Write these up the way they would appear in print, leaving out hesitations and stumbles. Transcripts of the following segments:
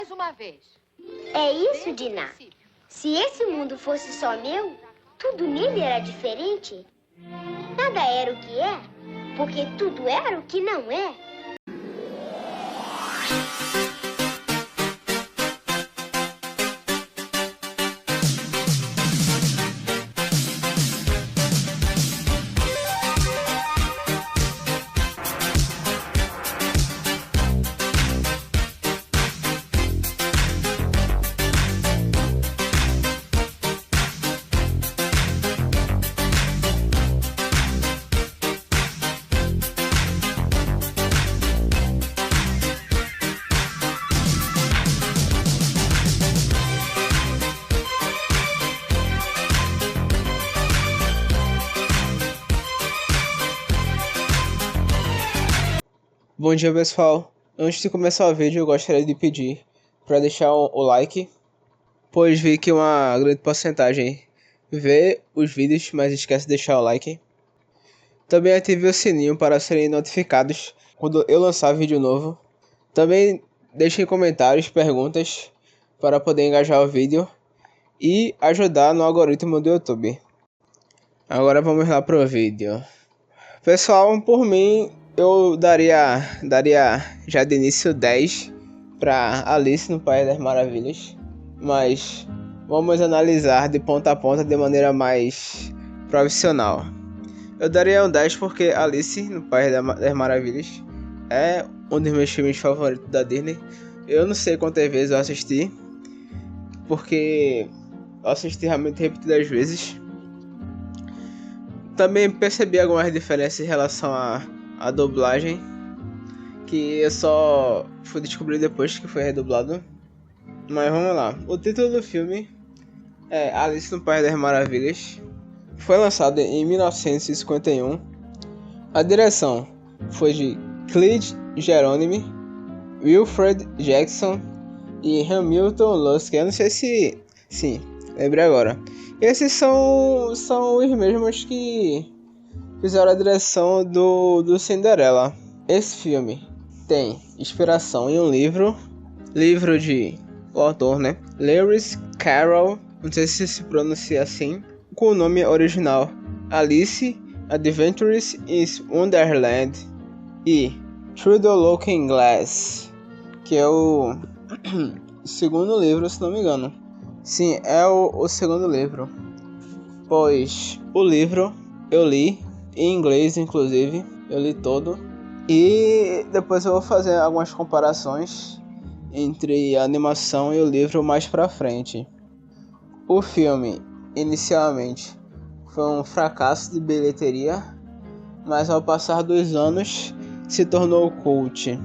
Mais uma vez. É isso, Diná. Se esse mundo fosse só meu, tudo nele era diferente. Nada era o que é, porque tudo era o que não é. Bom dia, pessoal. Antes de começar o vídeo, eu gostaria de pedir para deixar o like, pois vi que uma grande porcentagem vê os vídeos, mas esquece de deixar o like. Também ative o sininho para serem notificados quando eu lançar vídeo novo. Também deixem comentários, perguntas para poder engajar o vídeo e ajudar no algoritmo do YouTube. Agora vamos lá pro vídeo. Pessoal, por mim, eu daria já de início 10 para Alice no País das Maravilhas, mas vamos analisar de ponta a ponta de maneira mais profissional. Eu daria um 10 porque Alice no País das Maravilhas é um dos meus filmes favoritos da Disney. Eu não sei quantas vezes eu assisti, porque eu assisti realmente repetidas vezes. Também percebi algumas diferenças em relação à dublagem, que eu só fui descobrir depois que foi redublado. Mas vamos lá. O título do filme é Alice no País das Maravilhas. Foi lançado em 1951. A direção foi de Clyde Jerome, Wilfred Jackson e Hamilton Luske. Eu não sei se... Sim, lembrei agora. Esses são os mesmos que fizeram a direção do Cinderela. Esse filme tem inspiração em um livro de o autor, né? Lewis Carroll, não sei se se pronuncia assim, com o nome original Alice Adventures in Wonderland e Through the Looking Glass, que é o segundo livro, se não me engano. Sim, é o segundo livro, pois o livro eu li em inglês, inclusive, eu li todo, e depois eu vou fazer algumas comparações entre a animação e o livro mais pra frente. O filme, inicialmente, foi um fracasso de bilheteria, mas ao passar dos anos se tornou cult.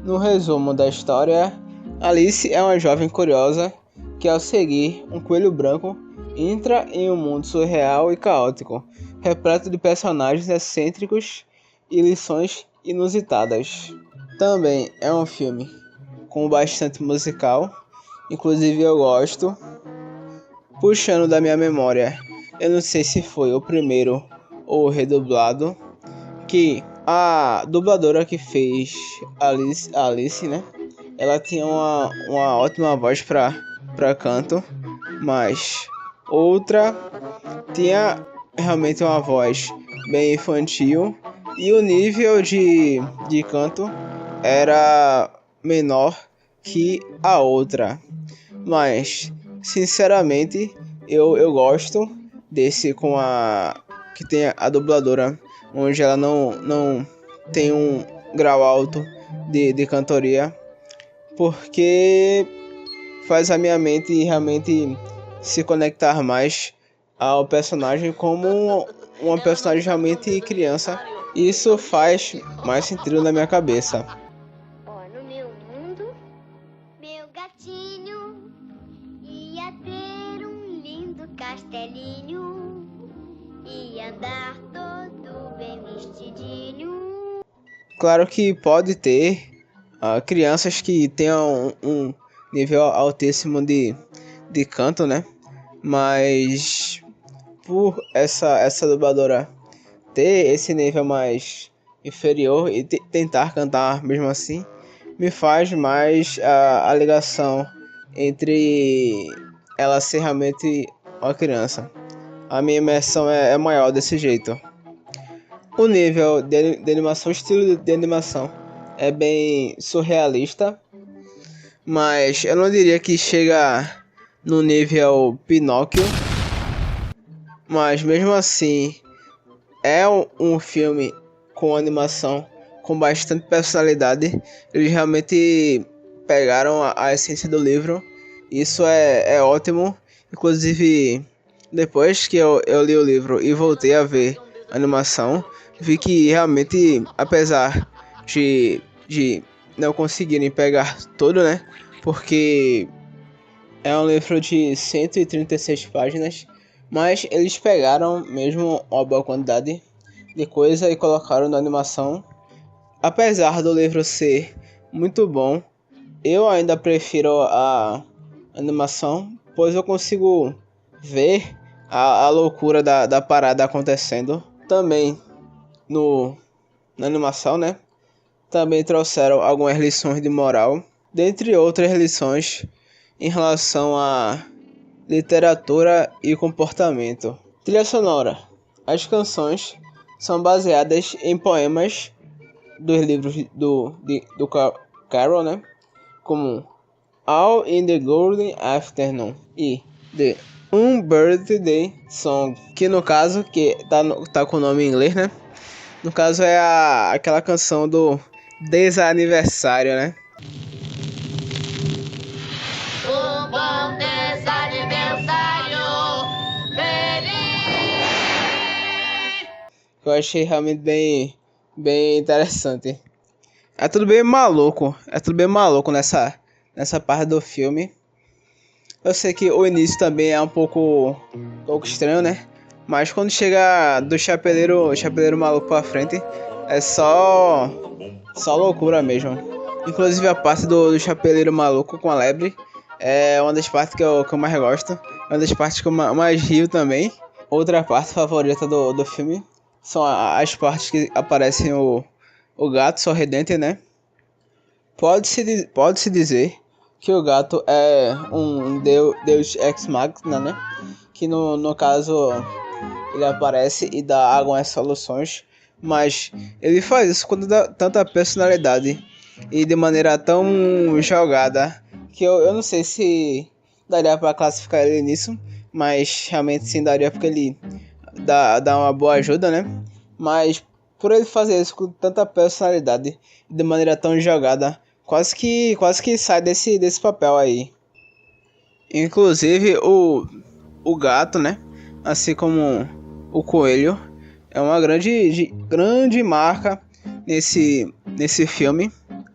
No resumo da história, Alice é uma jovem curiosa que, ao seguir um coelho branco, entra em um mundo surreal e caótico, repleto de personagens excêntricos e lições inusitadas. Também é um filme com bastante musical, inclusive eu gosto. Puxando da minha memória, eu não sei se foi o primeiro ou o redublado, que a dubladora que fez Alice, né? Ela tinha uma ótima voz para canto, mas outra tinha realmente uma voz bem infantil e o nível de canto era menor que a outra. Mas sinceramente eu gosto desse com a que tem a dubladora, onde ela não tem um grau alto de cantoria, porque faz a minha mente realmente se conectar mais ao personagem como uma personagem realmente criança. Isso faz mais sentido na minha cabeça. Ó, no meu mundo, meu gatinho ia ter um lindo castelinho e andar todo bem vestidinho. Claro que pode ter crianças que tenham um nível altíssimo de canto, né? Mas por essa dubladora ter esse nível mais inferior e tentar cantar mesmo assim, me faz mais a ligação entre ela ser realmente uma criança. A minha imersão é maior desse jeito. O nível de animação, o estilo de animação é bem surrealista, mas eu não diria que chega no nível Pinóquio, mas mesmo assim é um filme com animação com bastante personalidade. Eles realmente pegaram a essência do livro. Isso é ótimo. Inclusive, depois que eu li o livro e voltei a ver a animação, vi que realmente, apesar de não conseguirem pegar tudo, né? Porque é um livro de 136 páginas, mas eles pegaram mesmo uma boa quantidade de coisa e colocaram na animação. Apesar do livro ser muito bom, eu ainda prefiro a animação, pois eu consigo ver a loucura da parada acontecendo. Também na animação, né? Também trouxeram algumas lições de moral, dentre outras lições em relação a literatura e comportamento. Trilha sonora. As canções são baseadas em poemas dos livros do Carroll, né? Como All in the Golden Afternoon e The Birthday Song, que no caso, que tá com o nome em inglês, né? No caso é aquela canção do desaniversário, né? Um bom desaniversário feliz! Eu achei realmente bem interessante. É tudo bem maluco nessa parte do filme. Eu sei que o início também é um pouco estranho, né? Mas quando chega do chapeleiro maluco pra frente, é só loucura mesmo. Inclusive a parte do chapeleiro maluco com a lebre é uma das partes que eu mais gosto. É uma das partes que eu mais rio também. Outra parte favorita do filme são as partes que aparecem o gato sorridente, né? Pode-se dizer que o gato é um deus ex machina, né? Que no caso ele aparece e dá algumas soluções, mas ele faz isso com tanta personalidade e de maneira tão jogada que eu não sei se daria para classificar ele nisso, mas realmente sim daria, porque ele dá uma boa ajuda, né? Mas por ele fazer isso com tanta personalidade e de maneira tão jogada, quase que sai desse papel aí. Inclusive o gato, né? Assim como o coelho, é uma grande marca nesse filme.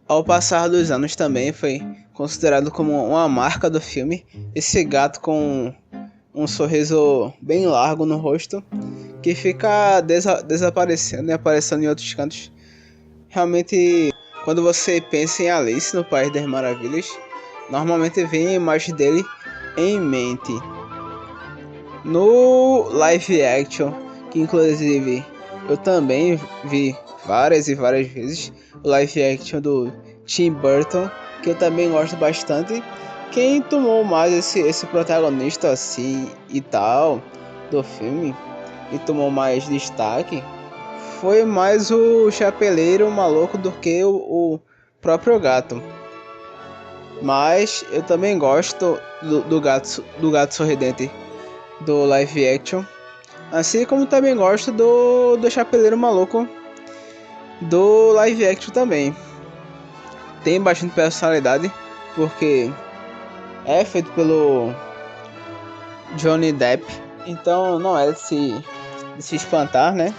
Ao passar dos anos também foi considerado como uma marca do filme. Esse gato com um sorriso bem largo no rosto, que fica desaparecendo e aparecendo em outros cantos. Realmente, quando você pensa em Alice no País das Maravilhas, normalmente vem a imagem dele em mente. No live action, que inclusive eu também vi várias e várias vezes, o live action do Tim Burton, que eu também gosto bastante. Quem tomou mais esse protagonista assim e tal do filme e tomou mais destaque foi mais o chapeleiro maluco do que o próprio gato. Mas eu também gosto do gato sorridente do live action, assim como também gosto do chapeleiro maluco do live action também. Tem bastante personalidade, porque é feito pelo Johnny Depp, então não é de se espantar, né?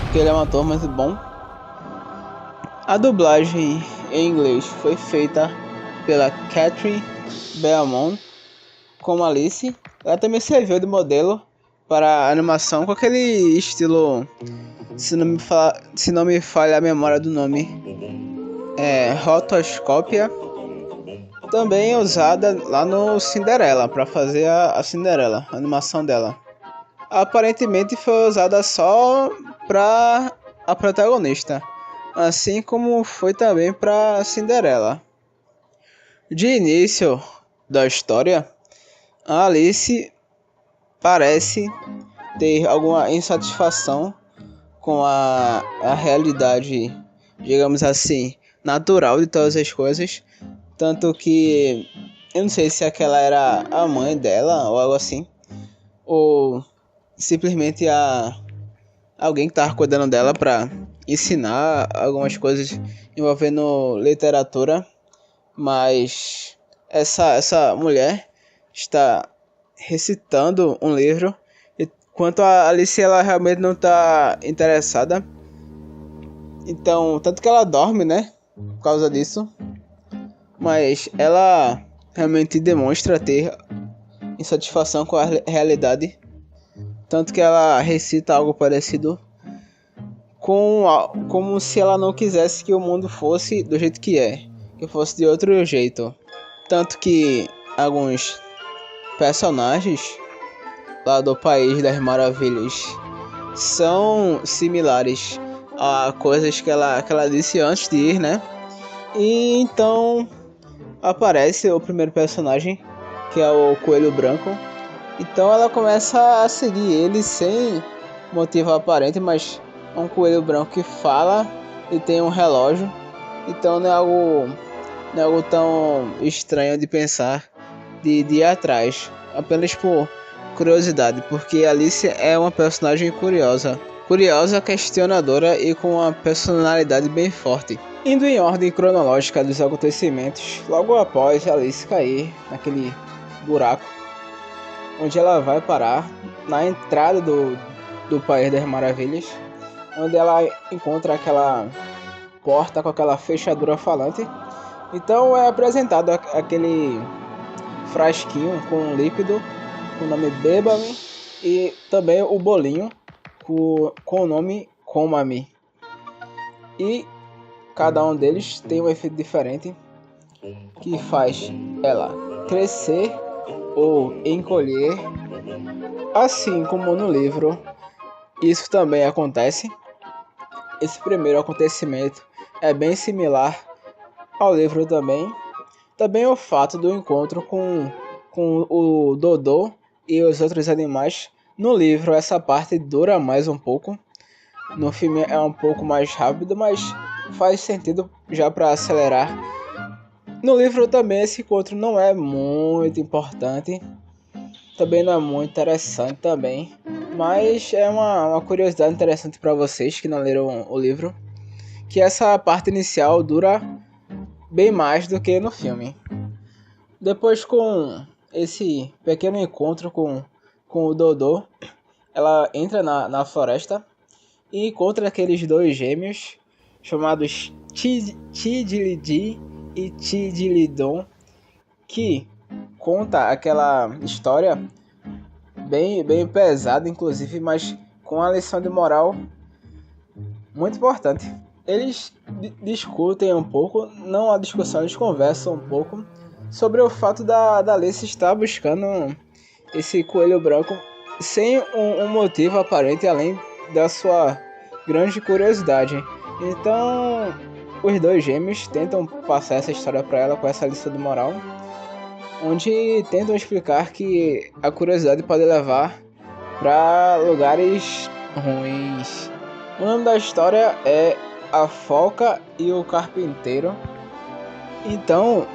Porque ele é um ator muito bom. A dublagem em inglês foi feita pela Catherine Belmont como Alice. Ela também serviu de modelo para a animação com aquele estilo, se não me falha a memória do nome, rotoscópia. Também usada lá no Cinderela, para fazer a Cinderela, a animação dela. Aparentemente foi usada só para a protagonista, assim como foi também para Cinderela. De início da história, a Alice parece ter alguma insatisfação com a realidade, digamos assim, natural de todas as coisas. Tanto que eu não sei se aquela era a mãe dela ou algo assim, ou simplesmente alguém que estava cuidando dela para ensinar algumas coisas envolvendo literatura, mas essa mulher está recitando um livro, enquanto a Alice ela realmente não está interessada. Então, tanto que ela dorme, né? Por causa disso. Mas ela realmente demonstra ter insatisfação com a realidade. Tanto que ela recita algo parecido como se ela não quisesse que o mundo fosse do jeito que é. Que fosse de outro jeito. Tanto que alguns personagens lá do País das Maravilhas são similares a coisas que ela disse antes de ir, né? E então aparece o primeiro personagem, que é o Coelho Branco. Então ela começa a seguir ele sem motivo aparente, mas é um coelho branco que fala e tem um relógio. Então não é algo tão estranho de pensar de ir atrás, apenas por curiosidade, porque Alice é uma personagem curiosa, questionadora e com uma personalidade bem forte. Indo em ordem cronológica dos acontecimentos, logo após Alice cair naquele buraco, onde ela vai parar na entrada do País das Maravilhas, onde ela encontra aquela porta com aquela fechadura falante. Então é apresentado aquele frasquinho com líquido com o nome Beba-me e também o bolinho com o nome Coma-me. E cada um deles tem um efeito diferente que faz ela crescer ou encolher. Assim como no livro, isso também acontece. Esse primeiro acontecimento é bem similar ao livro também. Também o fato do encontro com o Dodô e os outros animais. No livro essa parte dura mais um pouco. No filme é um pouco mais rápido, mas faz sentido já para acelerar. No livro também esse encontro não é muito importante. Também não é muito interessante também. Mas é uma curiosidade interessante para vocês que não leram o livro. Que essa parte inicial dura bem mais do que no filme. Depois, com esse pequeno encontro com o Dodô, ela entra na floresta e encontra aqueles dois gêmeos chamados Tidilidi e Tidilidon, que conta aquela história bem pesada, inclusive, mas com a lição de moral muito importante. Eles discutem um pouco, não a discussão, eles conversam um pouco sobre o fato da Alice estar buscando esse coelho branco sem um motivo aparente, além da sua grande curiosidade. Então, os dois gêmeos tentam passar essa história para ela com essa lição de moral, onde tentam explicar que a curiosidade pode levar para lugares ruins. O nome da história é A Foca e o Carpinteiro. Então,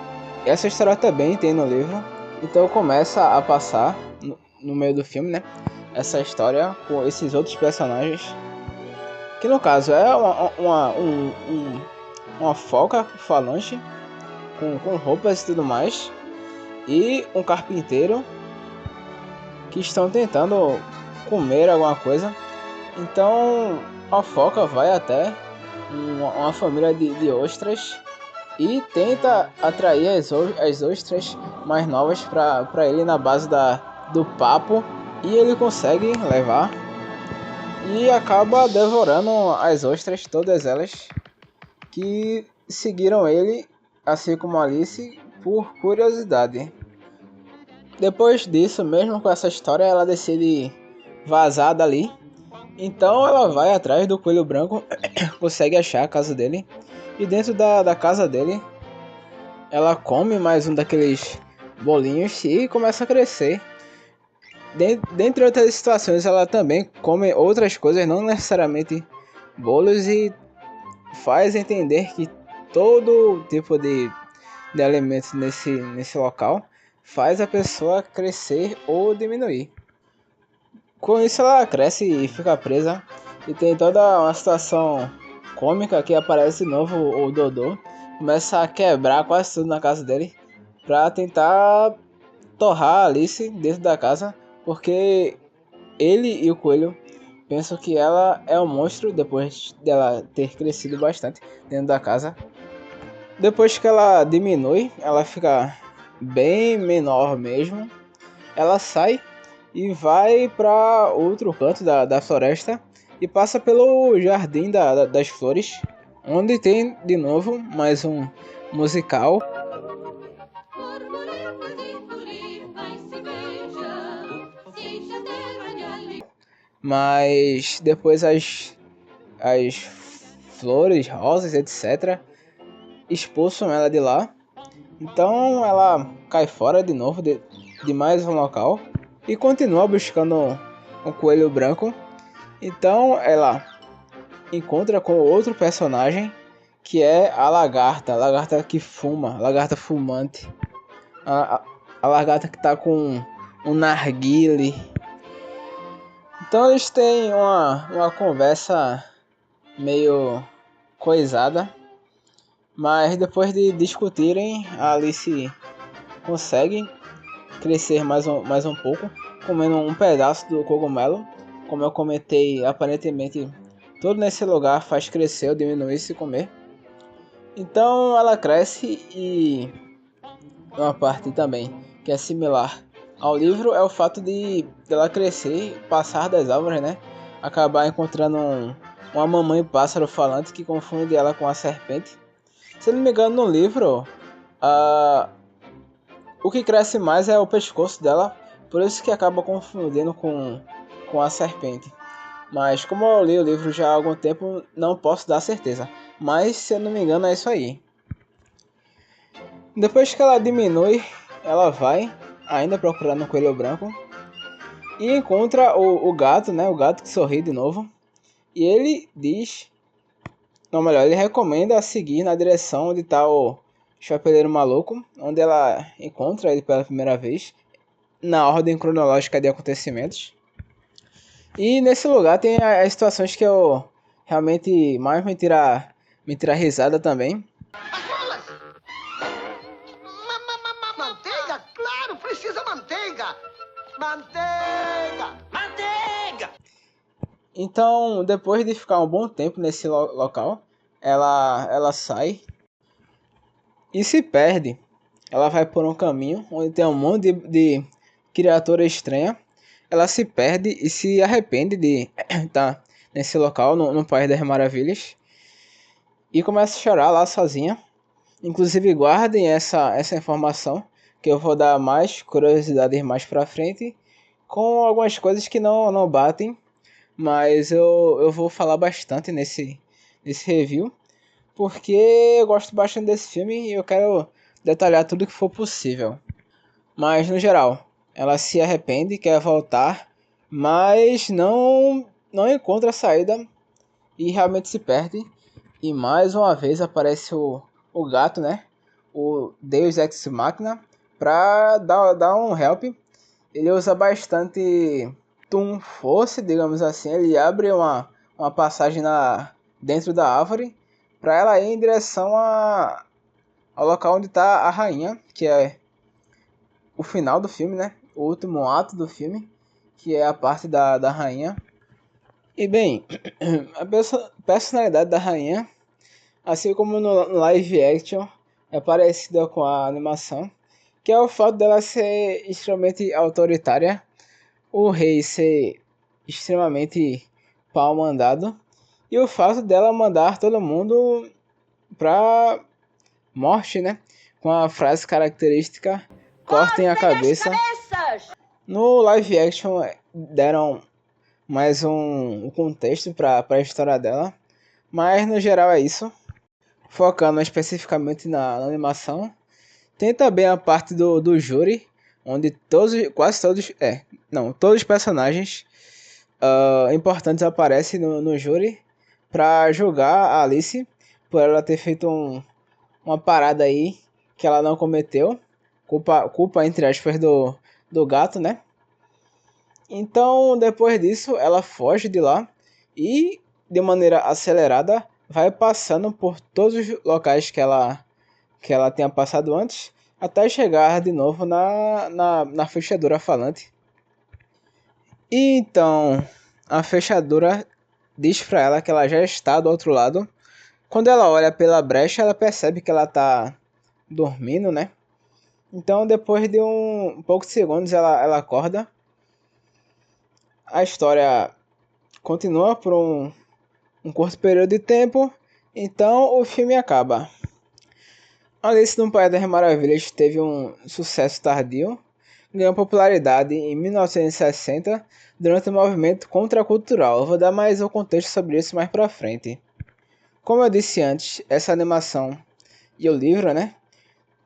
essa história também tem no livro. Então começa a passar no meio do filme, né? Essa história com esses outros personagens. Que no caso é uma foca falante com roupas e tudo mais. E um carpinteiro que estão tentando comer alguma coisa. Então a foca vai até uma família de ostras e tenta atrair as ostras mais novas para ele na base do papo. E ele consegue levar e acaba devorando as ostras, todas elas, que seguiram ele, assim como Alice, por curiosidade. Depois disso, mesmo com essa história, ela decide vazar dali Então ela vai atrás do coelho branco, consegue achar a casa dele. E dentro da casa dele, ela come mais um daqueles bolinhos e começa a crescer. Dentre outras situações, ela também come outras coisas, não necessariamente bolos, e faz entender que todo tipo de alimentos nesse local faz a pessoa crescer ou diminuir. Com isso ela cresce e fica presa, e tem toda uma situação cômica que aparece de novo o Dodô, começa a quebrar quase tudo na casa dele pra tentar torrar a Alice dentro da casa, porque ele e o coelho pensam que ela é um monstro depois dela ter crescido bastante dentro da casa. Depois que ela diminui, ela fica bem menor mesmo. Ela sai e vai para outro canto da floresta e passa pelo jardim das flores, onde tem de novo mais um musical. Mas depois as flores, rosas, etc., expulsam ela de lá. Então ela cai fora de novo de mais um local e continua buscando um coelho branco. Então ela encontra com outro personagem, que é a lagarta que fuma, lagarta fumante. A lagarta que tá com um narguile. Então eles têm uma conversa meio coisada, mas depois de discutirem, a Alice consegue crescer mais um pouco, comendo um pedaço do cogumelo. Como eu comentei, aparentemente tudo nesse lugar faz crescer ou diminuir se comer. Então ela cresce, e uma parte também que é similar ao livro é o fato de ela crescer, passar das árvores, né? Acabar encontrando uma mamãe pássaro falante que confunde ela com a serpente. Se não me engano, no livro, o que cresce mais é o pescoço dela, por isso que acaba confundindo com a serpente. Mas como eu li o livro já há algum tempo, não posso dar certeza. Mas se eu não me engano é isso aí. Depois que ela diminui, ela vai ainda procurando o coelho branco e encontra o gato, né? O gato que sorri de novo. E ele diz, não, melhor, ele recomenda seguir na direção onde está o Chapeleiro Maluco, onde ela encontra ele pela primeira vez, na ordem cronológica de acontecimentos. E nesse lugar tem as situações que eu realmente mais me tira risada também. Manteiga? Claro, precisa manteiga! Manteiga! Manteiga! Então, depois de ficar um bom tempo nesse local, ela sai e se perde. Ela vai por um caminho onde tem um monte de criatura estranha. Ela se perde e se arrepende de estar nesse local, no País das Maravilhas. E começa a chorar lá sozinha. Inclusive, guardem essa informação, que eu vou dar mais curiosidades mais pra frente, com algumas coisas que não batem. Mas eu vou falar bastante nesse review, porque eu gosto bastante desse filme e eu quero detalhar tudo que for possível. Mas no geral, ela se arrepende, quer voltar, mas não encontra a saída e realmente se perde. E mais uma vez aparece o gato, né? O Deus Ex Machina, pra dar um help. Ele usa bastante Toon Force, digamos assim. Ele abre uma passagem dentro da árvore para ela ir em direção ao local onde está a rainha, que é o final do filme, né? O último ato do filme, que é a parte da rainha. E bem, a personalidade da rainha, assim como no live action, é parecida com a animação, que é o fato dela ser extremamente autoritária, o rei ser extremamente pau mandado, e o fato dela mandar todo mundo pra morte, né? Com a frase característica, cortem a cabeça. No live action deram mais um contexto para a história dela. Mas no geral é isso. Focando especificamente na animação. Tem também a parte do júri, onde todos os personagens importantes aparecem no júri para julgar a Alice por ela ter feito uma parada aí que ela não cometeu. Culpa entre aspas do gato, né? Então, depois disso, ela foge de lá e, de maneira acelerada, vai passando por todos os locais que ela tinha passado antes, até chegar de novo na fechadura falante. E então, a fechadura diz pra ela que ela já está do outro lado. Quando ela olha pela brecha, ela percebe que ela tá dormindo, né? Então, depois de poucos segundos, ela acorda. A história continua por um curto período de tempo, então o filme acaba. Alice no País das Maravilhas teve um sucesso tardio, ganhou popularidade em 1960 durante o movimento contracultural. Eu vou dar mais um contexto sobre isso mais pra frente. Como eu disse antes, essa animação e o livro, né?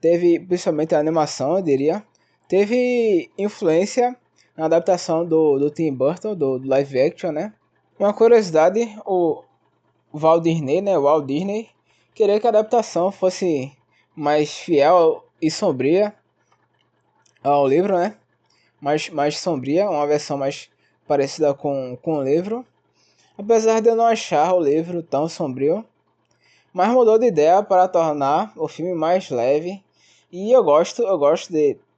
Teve, principalmente a animação, eu diria, teve influência na adaptação do Tim Burton, do live action, né? Uma curiosidade, o Walt Disney, né? O Walt Disney queria que a adaptação fosse mais fiel e sombria ao livro, né? Mais sombria, uma versão mais parecida com o livro. Apesar de eu não achar o livro tão sombrio, mas mudou de ideia para tornar o filme mais leve. E eu gosto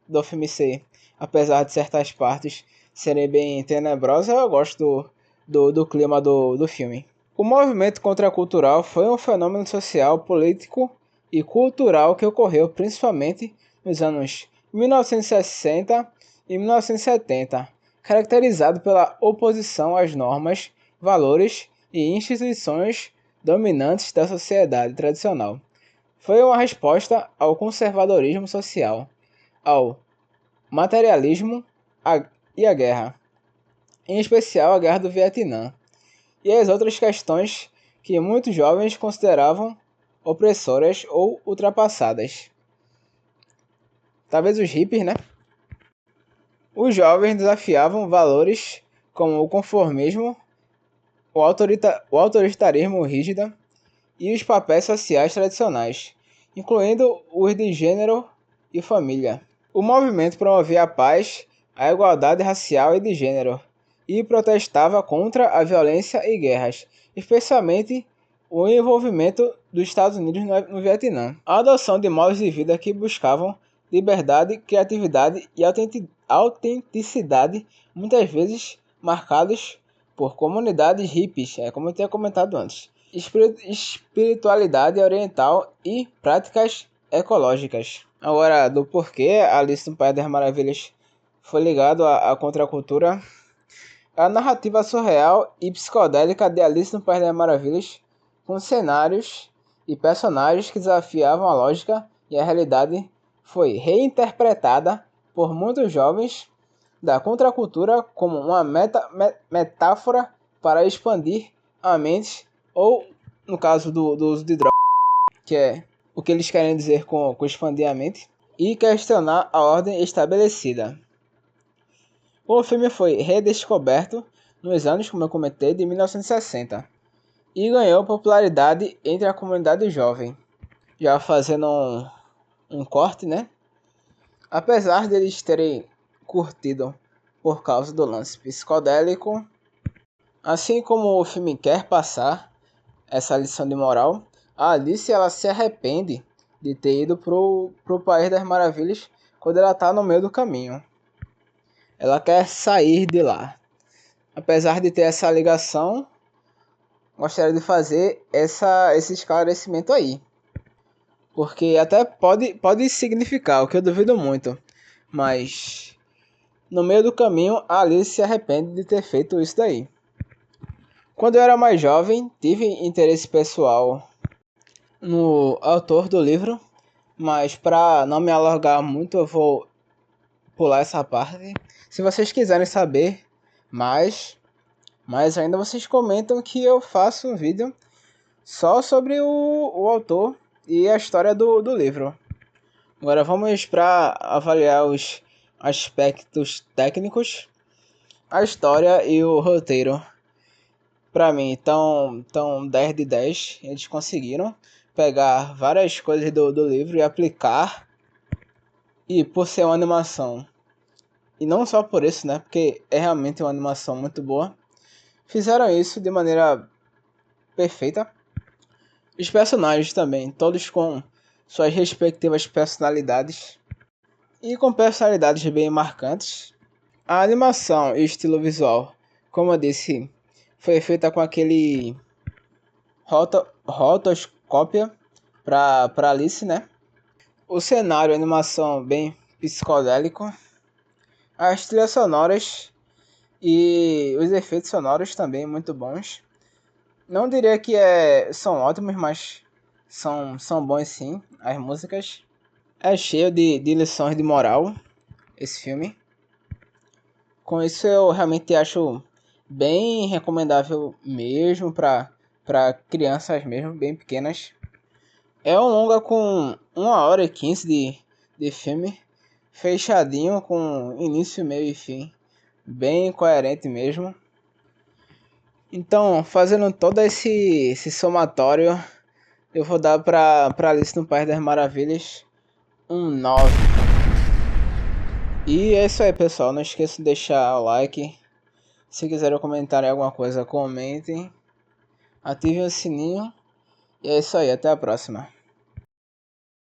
do filme ser, apesar de certas partes serem bem tenebrosas, eu gosto do clima do filme. O movimento contracultural foi um fenômeno social, político e cultural que ocorreu principalmente nos anos 1960 e 1970, caracterizado pela oposição às normas, valores e instituições dominantes da sociedade tradicional. Foi uma resposta ao conservadorismo social, ao materialismo e à guerra, em especial a Guerra do Vietnã, e as outras questões que muitos jovens consideravam opressoras ou ultrapassadas. Talvez os hippies, né? Os jovens desafiavam valores como o conformismo, o autoritarismo rígido e os papéis sociais tradicionais, incluindo os de gênero e família. O movimento promovia a paz, a igualdade racial e de gênero, e protestava contra a violência e guerras, especialmente o envolvimento dos Estados Unidos no Vietnã. A adoção de modos de vida que buscavam liberdade, criatividade e autenticidade, muitas vezes marcados por comunidades hippies, como eu tinha comentado antes, espiritualidade oriental e práticas ecológicas. Agora, do porquê Alice no País das Maravilhas foi ligado à contracultura. A narrativa surreal e psicodélica de Alice no País das Maravilhas, com cenários e personagens que desafiavam a lógica e a realidade, foi reinterpretada por muitos jovens da contracultura como uma metáfora para expandir a mente, ou no caso do uso de drogas, que é o que eles querem dizer com expandir a mente, e questionar a ordem estabelecida. O filme foi redescoberto nos anos, como eu comentei, de 1960 e ganhou popularidade entre a comunidade jovem. Já fazendo um corte, né? Apesar de eles terem curtido por causa do lance psicodélico, assim como o filme quer passar essa lição de moral, a Alice ela se arrepende de ter ido pro País das Maravilhas quando ela tá no meio do caminho. Ela quer sair de lá. Apesar de ter essa ligação, gostaria de fazer esse esclarecimento aí. Porque até pode significar, o que eu duvido muito. Mas no meio do caminho, a Alice se arrepende de ter feito isso daí. Quando eu era mais jovem, tive interesse pessoal no autor do livro. Mas para não me alongar muito, eu vou pular essa parte. Se vocês quiserem saber mais, Mas ainda vocês comentam que eu faço um vídeo só sobre o autor e a história do livro. Agora vamos para avaliar os aspectos técnicos, a história e o roteiro. Para mim, tão 10 de 10. Eles conseguiram pegar várias coisas do livro e aplicar. E por ser uma animação, e não só por isso, né? Porque é realmente uma animação muito boa. Fizeram isso de maneira perfeita. Os personagens também, todos com suas respectivas personalidades. E com personalidades bem marcantes. A animação e o estilo visual, como eu disse, foi feita com aquele rotoscópia para Alice, né? O cenário, a animação bem psicodélico. As trilhas sonoras e os efeitos sonoros também muito bons. Não diria que são ótimos, mas são bons sim. As músicas. É cheio de lições de moral esse filme. Com isso eu realmente acho bem recomendável mesmo para crianças mesmo, bem pequenas. É um longa com 1h15 de filme, fechadinho, com início, meio e fim, bem coerente mesmo. Então, fazendo todo esse somatório, eu vou dar para Alice no País das Maravilhas um 9. E é isso aí, pessoal. Não esqueça de deixar o like. Se quiserem comentar alguma coisa, comentem. Ativem o sininho. E é isso aí, até a próxima.